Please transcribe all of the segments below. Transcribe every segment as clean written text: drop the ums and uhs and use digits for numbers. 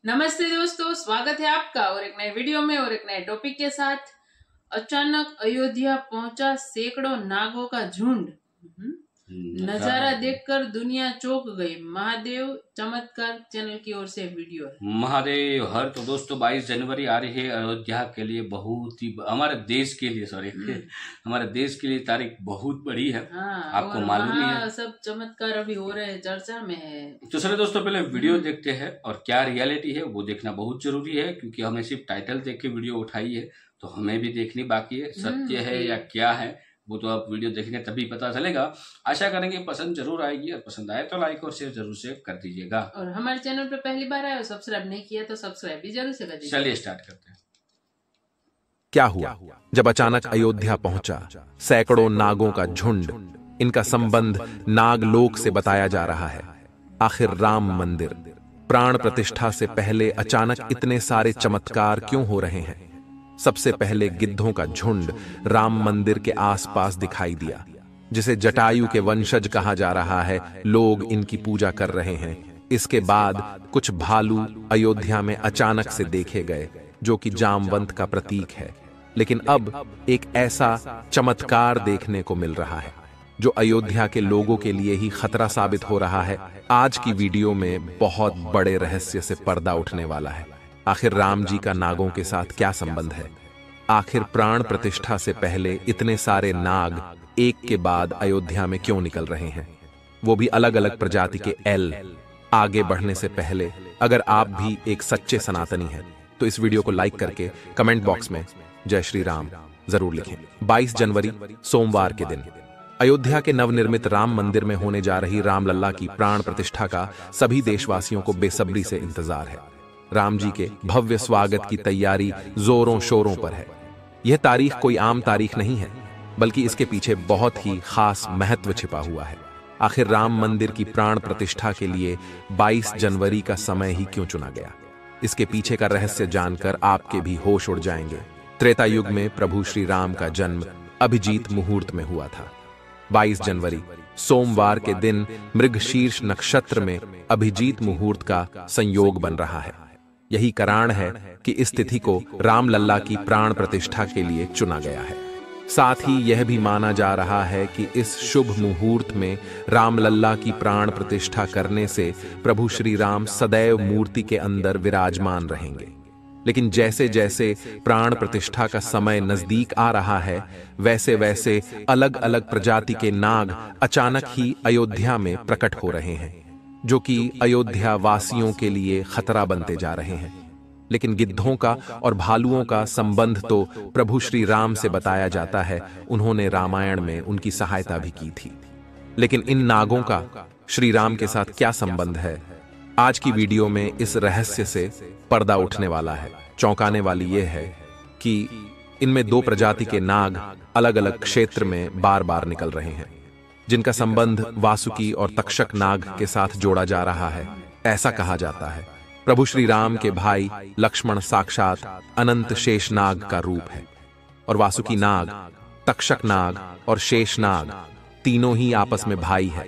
नमस्ते दोस्तों, स्वागत है आपका और एक नए वीडियो में और एक नए टॉपिक के साथ। अचानक अयोध्या पहुंचा सैकड़ों नागों का झुंड। नजारा देखकर दुनिया चौंक गई। महादेव चमत्कार चैनल की ओर से वीडियो है। महादेव हर तो दोस्तों 22 जनवरी आ रही है अयोध्या के लिए बहुत ही हमारे देश के लिए हमारे देश के लिए तारीख बहुत बड़ी है। हाँ, आपको मालूम ही है। सब चमत्कार अभी हो रहे हैं, चर्चा में है। तो चलिए दोस्तों पहले वीडियो देखते हैं और क्या रियलिटी है वो देखना बहुत जरूरी है, क्योंकि हमने सिर्फ टाइटल देख के वीडियो उठाई है तो हमें भी देखनी बाकी है सत्य है या क्या है वो तो आप वीडियो देखेंगे तभी पता चलेगा। आशा करेंगे पसंद जरूर आएगी और पसंद आए तो लाइक और शेयर जरूर से कर दीजिएगा। और हमारे चैनल पे पहली बार आए और सब्सक्राइब नहीं किया तो सब्सक्राइब भी जरूर से कर दीजिए। चलिए स्टार्ट करते हैं। क्या हुआ जब अचानक अयोध्या पहुंचा सैकड़ों नागों का झुंड। इनका संबंध नागलोक से बताया जा रहा है। आखिर राम मंदिर प्राण प्रतिष्ठा से पहले अचानक इतने सारे चमत्कार क्यों हो रहे हैं? सबसे पहले गिद्धों का झुंड राम मंदिर के आसपास दिखाई दिया, जिसे जटायु के वंशज कहा जा रहा है। लोग इनकी पूजा कर रहे हैं। इसके बाद कुछ भालू अयोध्या में अचानक से देखे गए, जो कि जामवंत का प्रतीक है। लेकिन अब एक ऐसा चमत्कार देखने को मिल रहा है जो अयोध्या के लोगों के लिए ही खतरा साबित हो रहा है। आज की वीडियो में बहुत बड़े रहस्य से पर्दा उठने वाला है। आखिर राम जी का नागों के साथ क्या संबंध है? आखिर प्राण प्रतिष्ठा से पहले इतने सारे नाग एक के बाद अयोध्या में क्यों निकल रहे हैं, वो भी अलग अलग प्रजाति के एल। आगे बढ़ने से पहले अगर आप भी एक सच्चे सनातनी हैं तो इस वीडियो को लाइक करके कमेंट बॉक्स में जय श्री राम जरूर लिखें। 22 जनवरी सोमवार के दिन अयोध्या के नवनिर्मित राम मंदिर में होने जा रही रामलला की प्राण प्रतिष्ठा का सभी देशवासियों को बेसब्री से इंतजार है। राम जी के भव्य स्वागत की तैयारी जोरों शोरों पर है। यह तारीख कोई आम तारीख नहीं है, बल्कि इसके पीछे बहुत ही खास महत्व छिपा हुआ है। आखिर राम मंदिर की प्राण प्रतिष्ठा के लिए 22 जनवरी का समय ही क्यों चुना गया? इसके पीछे का रहस्य जानकर आपके भी होश उड़ जाएंगे। त्रेता युग में प्रभु श्री राम का जन्म अभिजीत मुहूर्त में हुआ था। 22 जनवरी सोमवार के दिन मृगशीर्ष नक्षत्र में अभिजीत मुहूर्त का संयोग बन रहा है। यही कारण है कि इस तिथि को रामलला की प्राण प्रतिष्ठा के लिए चुना गया है। साथ ही यह भी माना जा रहा है कि इस शुभ मुहूर्त में रामलला की प्राण प्रतिष्ठा करने से प्रभु श्री राम सदैव मूर्ति के अंदर विराजमान रहेंगे। लेकिन जैसे जैसे प्राण प्रतिष्ठा का समय नजदीक आ रहा है, वैसे वैसे अलग अलग प्रजाति के नाग अचानक ही अयोध्या में प्रकट हो रहे हैं, जो कि अयोध्या वासियों के लिए खतरा बनते जा रहे हैं। लेकिन गिद्धों का और भालुओं का संबंध तो प्रभु श्री राम से बताया जाता है। उन्होंने रामायण में उनकी सहायता भी की थी। लेकिन इन नागों का श्री राम के साथ क्या संबंध है? आज की वीडियो में इस रहस्य से पर्दा उठने वाला है। चौंकाने वाली यह है कि इनमें दो प्रजाति के नाग अलग अलग क्षेत्र में बार बार निकल रहे हैं, जिनका संबंध वासुकी और तक्षक नाग के साथ जोड़ा जा रहा है। ऐसा कहा जाता है प्रभु श्री राम के भाई लक्ष्मण साक्षात अनंत शेष नाग का रूप है, और वासुकी नाग, तक्षक नाग और शेष नाग तीनों ही आपस में भाई है,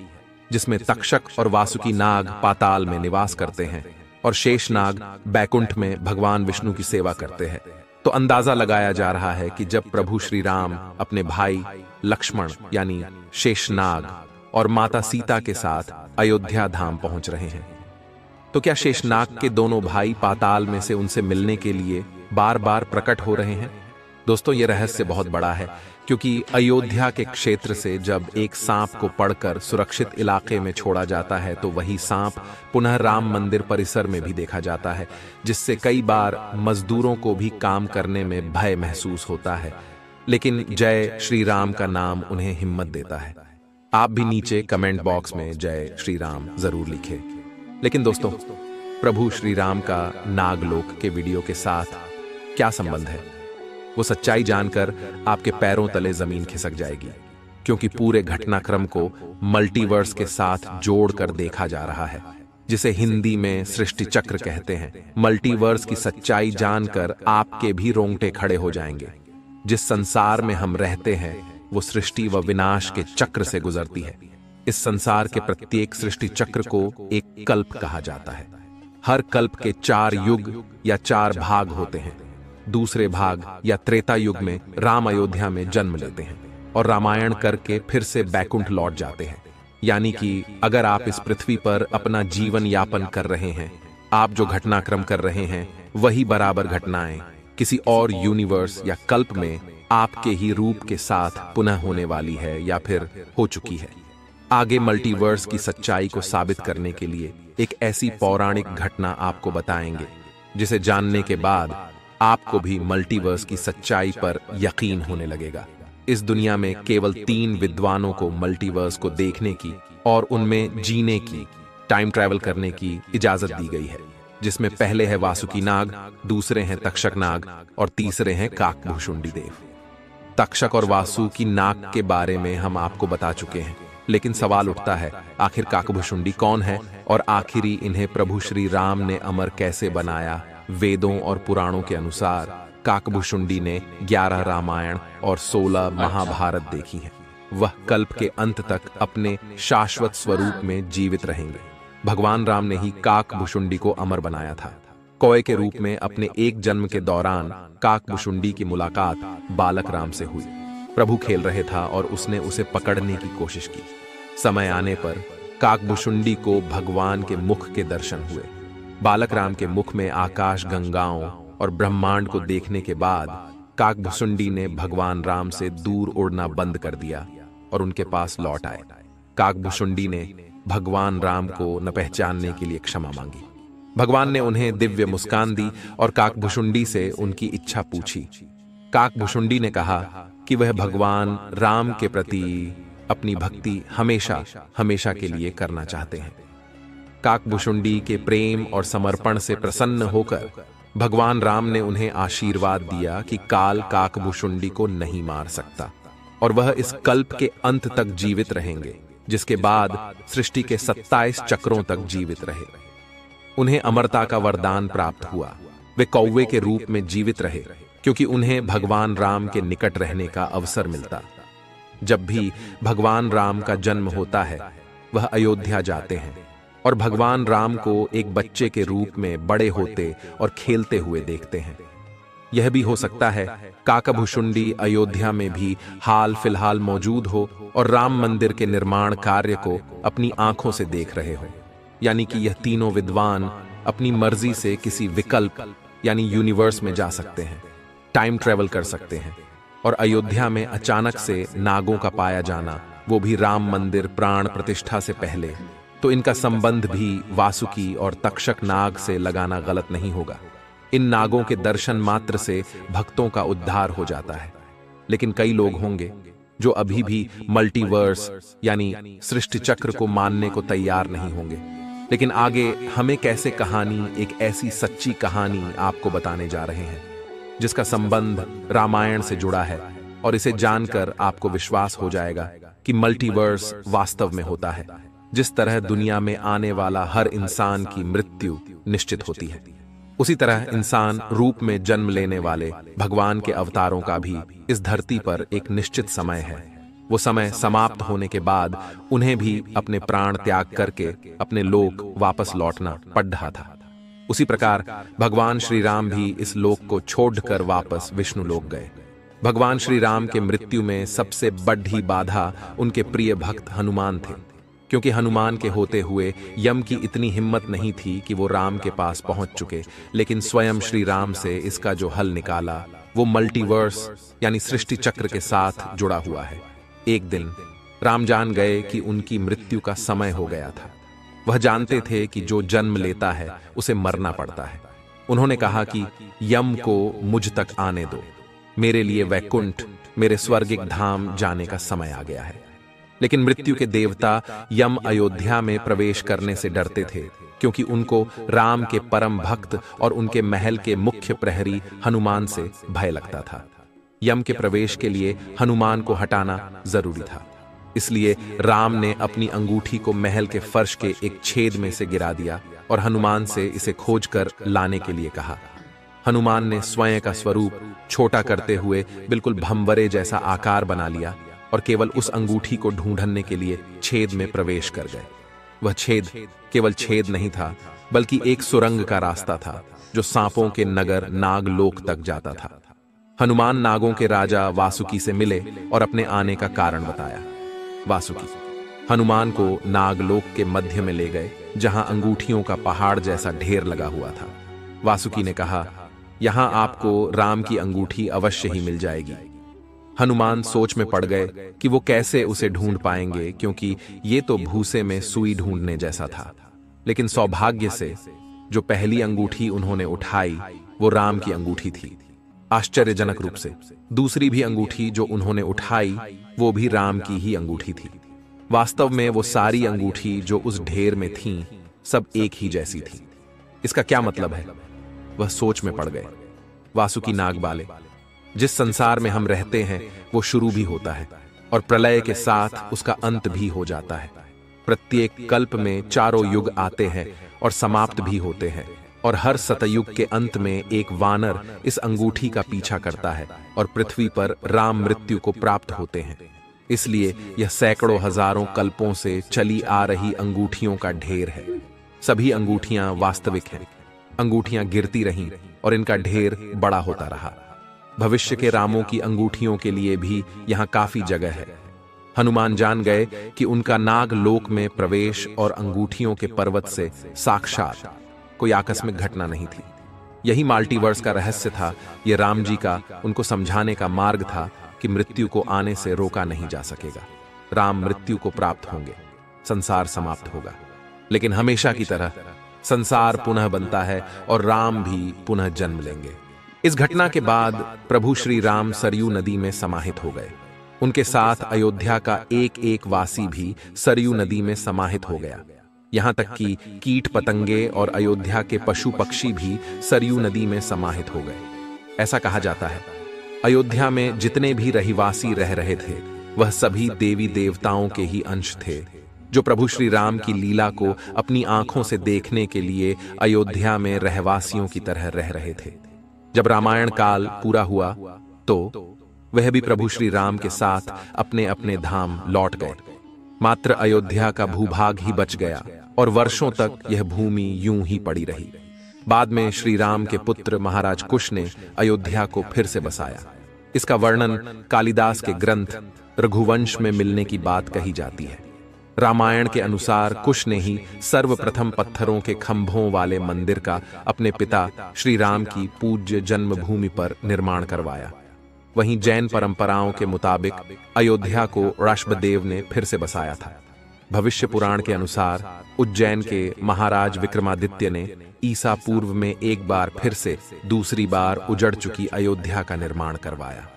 जिसमें तक्षक और वासुकी नाग पाताल में निवास करते हैं और शेष नाग बैकुंठ में भगवान विष्णु की सेवा करते हैं। तो अंदाजा लगाया जा रहा है कि जब प्रभु श्री राम अपने भाई लक्ष्मण यानी शेषनाग और माता सीता के साथ अयोध्या धाम पहुंच रहे हैं, तो क्या शेषनाग के दोनों भाई पाताल में से उनसे मिलने के लिए बार बार प्रकट हो रहे हैं? दोस्तों, यह रहस्य बहुत बड़ा है, क्योंकि अयोध्या के क्षेत्र से जब एक सांप को पकड़कर सुरक्षित इलाके में छोड़ा जाता है तो वही सांप पुनः राम मंदिर परिसर में भी देखा जाता है, जिससे कई बार मजदूरों को भी काम करने में भय महसूस होता है। लेकिन जय श्री राम का नाम उन्हें हिम्मत देता है। आप भी नीचे कमेंट बॉक्स में जय श्री राम जरूर लिखें। लेकिन दोस्तों, प्रभु श्री राम का नागलोक के वीडियो के साथ क्या संबंध है? वो सच्चाई जानकर आपके पैरों तले जमीन खिसक जाएगी, क्योंकि पूरे घटनाक्रम को मल्टीवर्स के साथ जोड़कर देखा जा रहा है, जिसे हिंदी में सृष्टि चक्र कहते हैं। मल्टीवर्स की सच्चाई जानकर आपके भी रोंगटे खड़े हो जाएंगे। जिस संसार में हम रहते हैं वो सृष्टि व विनाश के चक्र से गुजरती है। इस संसार के प्रत्येक सृष्टि चक्र को एक कल्प कहा जाता है। हर कल्प के 4 युग या 4 भाग होते हैं। दूसरे भाग या त्रेता युग में राम अयोध्या में जन्म लेते हैं और रामायण करके फिर से बैकुंठ लौट जाते हैं। यानी कि अगर आप इस पृथ्वी पर अपना जीवन यापन कर रहे हैं, आप जो घटनाक्रम कर रहे हैं वही बराबर घटनाएं किसी और यूनिवर्स या कल्प में आपके ही रूप के साथ पुनः होने वाली है या फिर हो चुकी है। आगे मल्टीवर्स की सच्चाई को साबित करने के लिए एक ऐसी पौराणिक घटना आपको बताएंगे जिसे जानने के बाद आपको भी मल्टीवर्स की सच्चाई पर यकीन होने लगेगा। इस दुनिया में केवल 3 विद्वानों को मल्टीवर्स को देखने की और उनमें जीने की, टाइम ट्रैवल करने की इजाजत दी गई है, जिसमें पहले है वासुकी नाग, दूसरे हैं तक्षक नाग और तीसरे हैं काकभुशुंडी देव। तक्षक और वासुकी नाग के बारे में हम आपको बता चुके हैं, लेकिन सवाल उठता है आखिर काकभुशुंडी कौन है और आखिरी इन्हें प्रभु श्री राम ने अमर कैसे बनाया। वेदों और पुराणों के अनुसार काकभुशुंडी ने 11 रामायण और 16 महाभारत देखी हैं। वह कल्प के अंत तक अपने शाश्वत स्वरूप में जीवित रहेंगे। भगवान राम ने ही काकभुशुंडी को अमर बनाया था। कौए के रूप में अपने एक जन्म के दौरान काकभुशुंडी की मुलाकात बालक राम से हुई। प्रभु खेल रहे था और उसने उसे पकड़ने की कोशिश की। समय आने पर काकभुशुंडी को भगवान के मुख के दर्शन हुए। बालक राम के मुख में आकाश गंगाओं और ब्रह्मांड को देखने के बाद काकभुशुंडी ने भगवान राम से दूर उड़ना बंद कर दिया और उनके पास लौट आए। काकभुशुंडी ने भगवान राम को न पहचानने के लिए क्षमा मांगी। भगवान ने उन्हें दिव्य मुस्कान दी और काकभुशुंडी से उनकी इच्छा पूछी। काकभुशुंडी ने कहा कि वह भगवान राम के प्रति अपनी भक्ति हमेशा हमेशा के लिए करना चाहते हैं। काकभुशुंडी के प्रेम और समर्पण से प्रसन्न होकर भगवान राम ने उन्हें आशीर्वाद दिया कि काल काकभुशुंडी को नहीं मार सकता और वह इस कल्प के अंत तक जीवित रहेंगे, जिसके बाद सृष्टि के 27 चक्रों तक जीवित रहे। उन्हें अमरता का वरदान प्राप्त हुआ। वे कौवे के रूप में जीवित रहे क्योंकि उन्हें भगवान राम के निकट रहने का अवसर मिलता। जब भी भगवान राम का जन्म होता है, वह अयोध्या जाते हैं और भगवान राम को एक बच्चे के रूप में बड़े होते और खेलते हुए देखते हैं। यह भी हो सकता है काकभुशुंडी अयोध्या में भी हाल फिलहाल मौजूद हो और राम मंदिर के निर्माण कार्य को अपनी आंखों से देख रहे हो। यानी कि यह तीनों विद्वान अपनी मर्जी से किसी विकल्प यानी यूनिवर्स में जा सकते हैं, टाइम ट्रेवल कर सकते हैं और अयोध्या में अचानक से नागों का पाया जाना, वो भी राम मंदिर प्राण प्रतिष्ठा से पहले, तो इनका संबंध भी वासुकी और तक्षक नाग से लगाना गलत नहीं होगा। इन नागों के दर्शन मात्र से भक्तों का उद्धार हो जाता है। लेकिन कई लोग होंगे जो अभी भी मल्टीवर्स यानी सृष्टि चक्र को मानने को तैयार नहीं होंगे। लेकिन आगे हमें कैसे कहानी, एक ऐसी सच्ची कहानी आपको बताने जा रहे हैं जिसका संबंध रामायण से जुड़ा है और इसे जानकर आपको विश्वास हो जाएगा कि मल्टीवर्स वास्तव में होता है। जिस तरह दुनिया में आने वाला हर इंसान की मृत्यु निश्चित होती है, उसी तरह इंसान रूप में जन्म लेने वाले भगवान के अवतारों का भी इस धरती पर एक निश्चित समय है। वो समय समाप्त होने के बाद उन्हें भी अपने प्राण त्याग करके अपने लोक वापस लौटना पड़ रहा था। उसी प्रकार भगवान श्री राम भी इस लोक को छोड़कर वापस विष्णु लोक गए। भगवान श्री राम के मृत्यु में सबसे बड़ी बाधा उनके प्रिय भक्त हनुमान थे, क्योंकि हनुमान के होते हुए यम की इतनी हिम्मत नहीं थी कि वो राम के पास पहुंच चुके। लेकिन स्वयं श्री राम से इसका जो हल निकाला वो मल्टीवर्स यानी सृष्टि चक्र के साथ जुड़ा हुआ है। एक दिन राम जान गए कि उनकी मृत्यु का समय हो गया था। वह जानते थे कि जो जन्म लेता है उसे मरना पड़ता है। उन्होंने कहा कि यम को मुझ तक आने दो, मेरे लिए वैकुंठ, मेरे स्वर्गिक धाम जाने का समय आ गया है। लेकिन मृत्यु के देवता यम अयोध्या में प्रवेश करने से डरते थे, क्योंकि उनको राम के परम भक्त और उनके महल के मुख्य प्रहरी हनुमान से भय लगता था। यम के प्रवेश के लिए हनुमान को हटाना जरूरी था, इसलिए राम ने अपनी अंगूठी को महल के फर्श के एक छेद में से गिरा दिया और हनुमान से इसे खोजकर लाने के लिए कहा। हनुमान ने स्वयं का स्वरूप छोटा करते हुए बिल्कुल भंवरे जैसा आकार बना लिया और केवल उस अंगूठी को ढूंढने के लिए छेद में प्रवेश कर गए। वह छेद केवल छेद नहीं था, बल्कि एक सुरंग का रास्ता था जो सांपों के नगर नागलोक तक जाता था। हनुमान नागों के राजा वासुकी से मिले और अपने आने का कारण बताया। वासुकी हनुमान को नागलोक के मध्य में ले गए, जहां अंगूठियों का पहाड़ जैसा ढेर लगा हुआ था। वासुकी ने कहा, यहां आपको राम की अंगूठी अवश्य ही मिल जाएगी। हनुमान सोच में पड़ गए कि वो कैसे उसे ढूंढ पाएंगे, क्योंकि ये तो भूसे में सुई ढूंढने जैसा था। लेकिन सौभाग्य से जो पहली अंगूठी उन्होंने उठाई वो राम की अंगूठी थी। आश्चर्यजनक रूप से दूसरी भी अंगूठी जो उन्होंने उठाई वो भी राम की ही अंगूठी थी। वास्तव में वो सारी अंगूठी जो उस ढेर में थीं, सब एक ही जैसी थी। इसका क्या मतलब है? वह सोच में पड़ गए। वासुकी नागबाले, जिस संसार में हम रहते हैं वो शुरू भी होता है और प्रलय के साथ उसका अंत भी हो जाता है। प्रत्येक कल्प में चारों युग आते हैं और समाप्त भी होते हैं, और हर सतयुग के अंत में एक वानर इस अंगूठी का पीछा करता है और पृथ्वी पर राम मृत्यु को प्राप्त होते हैं। इसलिए यह सैकड़ों हजारों कल्पों से चली आ रही अंगूठियों का ढेर है। सभी अंगूठियां वास्तविक हैं। अंगूठियां गिरती रहीं और इनका ढेर बड़ा होता रहा। भविष्य के रामों की अंगूठियों के लिए भी यहां काफी जगह है। हनुमान जान गए कि उनका नागलोक में प्रवेश और अंगूठियों के पर्वत से साक्षात कोई आकस्मिक घटना नहीं थी। यही मल्टीवर्स का रहस्य था। यह राम जी का उनको समझाने का मार्ग था कि मृत्यु को आने से रोका नहीं जा सकेगा। राम मृत्यु को प्राप्त होंगे, संसार समाप्त होगा, लेकिन हमेशा की तरह संसार पुनः बनता है और राम भी पुनः जन्म लेंगे। इस घटना के बाद प्रभु श्री राम सरयू नदी में समाहित हो गए। उनके साथ अयोध्या का एक एक वासी भी सरयू नदी में समाहित हो गया। यहां तक कि कीट पतंगे और अयोध्या के पशु पक्षी भी सरयू नदी में समाहित हो गए। ऐसा कहा जाता है, अयोध्या में जितने भी रहिवासी रह रहे थे वह सभी देवी देवताओं के ही अंश थे, जो प्रभु श्री राम की लीला को अपनी आंखों से देखने के लिए अयोध्या में रहवासियों की तरह रह रहे थे। जब रामायण काल पूरा हुआ तो वह भी प्रभु श्री राम के साथ अपने अपने धाम लौट गए। मात्र अयोध्या का भूभाग ही बच गया और वर्षों तक यह भूमि यूं ही पड़ी रही। बाद में श्री राम के पुत्र महाराज कुश ने अयोध्या को फिर से बसाया। इसका वर्णन कालिदास के ग्रंथ रघुवंश में मिलने की बात कही जाती है। रामायण के अनुसार कुश ने ही सर्वप्रथम पत्थरों के खंभों वाले मंदिर का अपने पिता श्री राम की पूज्य जन्मभूमि पर निर्माण करवाया। वहीं जैन परंपराओं के मुताबिक अयोध्या को ऋषभदेव ने फिर से बसाया था। भविष्य पुराण के अनुसार उज्जैन के महाराज विक्रमादित्य ने ईसा पूर्व में एक बार फिर से दूसरी बार उजड़ चुकी अयोध्या का निर्माण करवाया।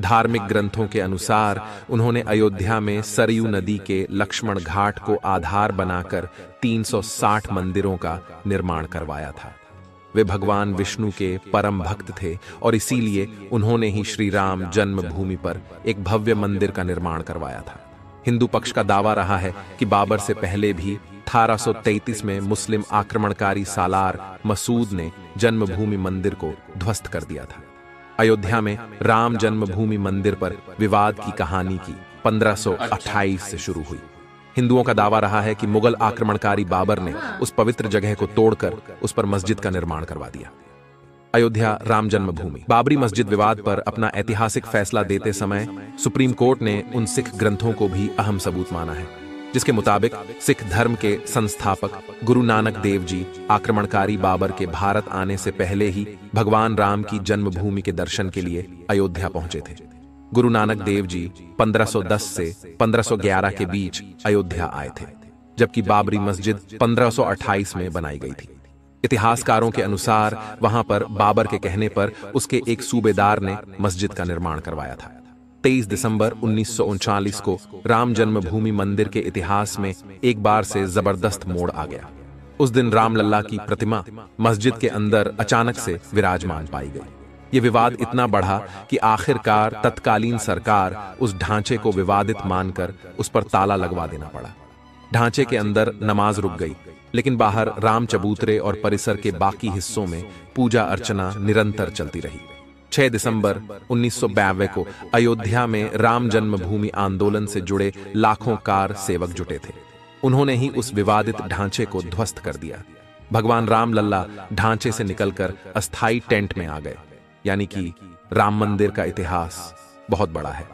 धार्मिक ग्रंथों के अनुसार उन्होंने अयोध्या में सरयू नदी के लक्ष्मण घाट को आधार बनाकर 360 मंदिरों का निर्माण करवाया था। वे भगवान विष्णु के परम भक्त थे और इसीलिए उन्होंने ही श्री राम जन्मभूमि पर एक भव्य मंदिर का निर्माण करवाया था। हिंदू पक्ष का दावा रहा है कि बाबर से पहले भी 1833 में मुस्लिम आक्रमणकारी सालार मसूद ने जन्मभूमि मंदिर को ध्वस्त कर दिया था। अयोध्या में राम जन्मभूमि मंदिर पर विवाद की कहानी की 1528 से शुरू हुई। हिंदुओं का दावा रहा है कि मुगल आक्रमणकारी बाबर ने उस पवित्र जगह को तोड़कर उस पर मस्जिद का निर्माण करवा दिया। अयोध्या राम जन्मभूमि। बाबरी मस्जिद विवाद पर अपना ऐतिहासिक फैसला देते समय सुप्रीम कोर्ट ने उन सिख ग्रंथों को भी अहम सबूत माना है, जिसके मुताबिक सिख धर्म के संस्थापक गुरु नानक देव जी आक्रमणकारी बाबर के भारत आने से पहले ही भगवान राम की जन्मभूमि के दर्शन के लिए अयोध्या पहुंचे थे। गुरु नानक देव जी 1510 से 1511 के बीच अयोध्या आए थे, जबकि बाबरी मस्जिद 1528 में बनाई गई थी। इतिहासकारों के अनुसार वहां पर बाबर के कहने पर उसके एक सूबेदार ने मस्जिद का निर्माण करवाया था। 23 दिसंबर 1939 को राम जन्मभूमि मंदिर के इतिहास में एक बार से जबरदस्त मोड़ आ गया। उस दिन रामलल्ला की प्रतिमा मस्जिद के अंदर अचानक से विराजमान पाई गई। ये विवाद इतना बढ़ा कि आखिरकार तत्कालीन सरकार उस ढांचे को विवादित मानकर उस पर ताला लगवा देना पड़ा। ढांचे के अंदर नमाज रुक गई, लेकिन बाहर राम चबूतरे और परिसर के बाकी हिस्सों में पूजा अर्चना निरंतर चलती रही। 6 दिसंबर 1992 को अयोध्या में राम जन्मभूमि आंदोलन से जुड़े लाखों कार सेवक जुटे थे। उन्होंने ही उस विवादित ढांचे को ध्वस्त कर दिया। भगवान राम लल्ला ढांचे से निकलकर अस्थाई टेंट में आ गए। यानी कि राम मंदिर का इतिहास बहुत बड़ा है,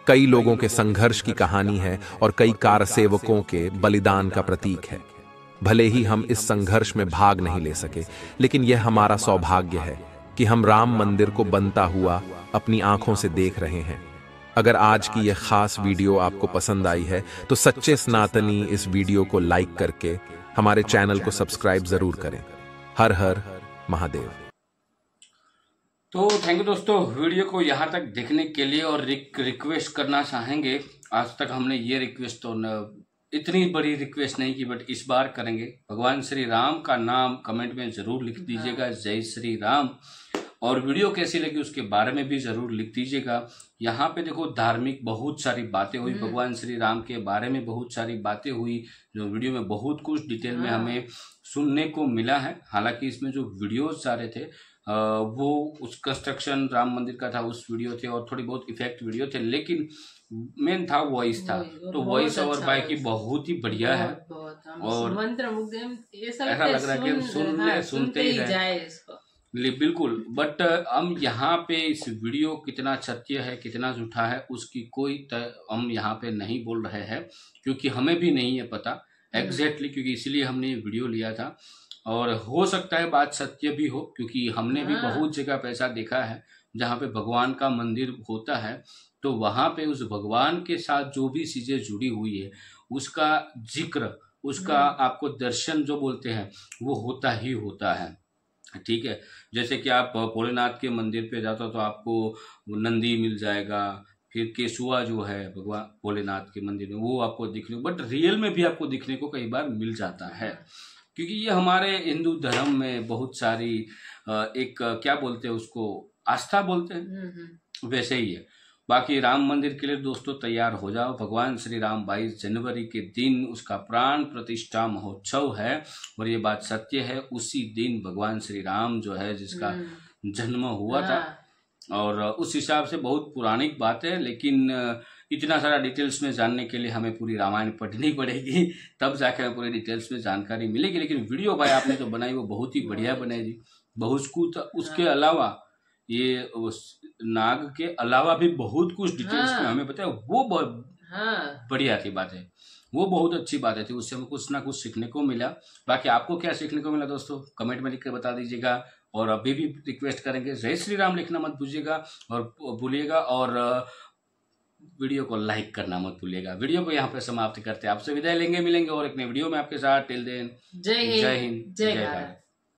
कई लोगों के संघर्ष की कहानी है और कई कारसेवकों के बलिदान का प्रतीक है। भले ही हम इस संघर्ष में भाग नहीं ले सके, लेकिन यह हमारा सौभाग्य है कि हम राम मंदिर को बनता हुआ अपनी आंखों से देख रहे हैं। अगर आज की यह खास वीडियो आपको पसंद आई है तो सच्चे सनातनी इस वीडियो को लाइक करके हमारे चैनल को सब्सक्राइब जरूर करें। हर हर महादेव। तो थैंक यू दोस्तों, वीडियो को यहाँ तक देखने के लिए। और रिक्वेस्ट करना चाहेंगे, आज तक हमने ये रिक्वेस्ट तो इतनी बड़ी रिक्वेस्ट नहीं की, बट इस बार करेंगे। भगवान श्री राम का नाम कमेंट में जरूर लिख दीजिएगा, जय श्री राम। और वीडियो कैसी लगी उसके बारे में भी जरूर लिख दीजिएगा। यहाँ पे देखो धार्मिक बहुत सारी बातें हुई, भगवान श्री राम के बारे में बहुत सारी बातें हुई, जो वीडियो में बहुत कुछ डिटेल में हमें सुनने को मिला है। हालांकि इसमें जो वीडियोस जा रहे थे वो उस कंस्ट्रक्शन राम मंदिर का था, उस वीडियो थे, और थोड़ी बहुत इफेक्ट वीडियो थे, लेकिन मेन था वॉइस था। तो वॉइस ओवर बाय की बहुत ही बढ़िया है और मंत्र मुग्ध ऐसा लग रहा है कि हम सुनते ही रहे। बिल्कुल। बट हम यहाँ पे इस वीडियो कितना सत्य है कितना झूठा है उसकी कोई हम यहाँ पे नहीं बोल रहे हैं, क्योंकि हमें भी नहीं है पता एग्जैक्टली, क्योंकि इसीलिए हमने ये वीडियो लिया था। और हो सकता है बात सत्य भी हो, क्योंकि हमने भी बहुत जगह पे ऐसा देखा है जहाँ पे भगवान का मंदिर होता है, तो वहां पे उस भगवान के साथ जो भी चीजें जुड़ी हुई है उसका जिक्र, उसका आपको दर्शन जो बोलते हैं वो होता ही होता है। ठीक है, जैसे कि आप भोलेनाथ के मंदिर पे जाते हो तो आपको नंदी मिल जाएगा, फिर केशुआ जो है भगवान भोलेनाथ के मंदिर में वो आपको दिखने, बट रियल में भी आपको दिखने को कई बार मिल जाता है, क्योंकि ये हमारे हिंदू धर्म में बहुत सारी एक क्या बोलते हैं उसको, आस्था बोलते हैं, वैसे ही है। बाकी राम मंदिर के लिए दोस्तों तैयार हो जाओ। भगवान श्री राम 22 जनवरी के दिन उसका प्राण प्रतिष्ठा महोत्सव है, और ये बात सत्य है। उसी दिन भगवान श्री राम जो है जिसका जन्म हुआ था, और उस हिसाब से बहुत पुरानिक बात है, लेकिन इतना सारा डिटेल्स में जानने के लिए हमें पूरी रामायण पढ़नी पड़ेगी, तब जाके हमें पूरी डिटेल्स में जानकारी मिलेगी। लेकिन वीडियो भाई आपने जो बनाई वो बहुत ही बढ़िया बनाई जी, बहुत कुछ। उसके अलावा ये उस नाग के अलावा भी बहुत कुछ डिटेल्स में हमें बताया, वो बहुत बढ़िया थी बात है, वो बहुत अच्छी बात थी, उससे हमें कुछ ना कुछ सीखने को मिला। बाकी आपको क्या सीखने को मिला दोस्तों कमेंट में लिख कर बता दीजिएगा। और अभी भी रिक्वेस्ट करेंगे जय श्री राम लिखना मत भूलिएगा, और वीडियो को लाइक करना मत भूलिएगा। वीडियो को यहाँ पे समाप्त करते हैं, आपसे विदाई लेंगे, मिलेंगे और एक नए वीडियो में आपके साथ। टिल देन जय हिंद, जय भारत।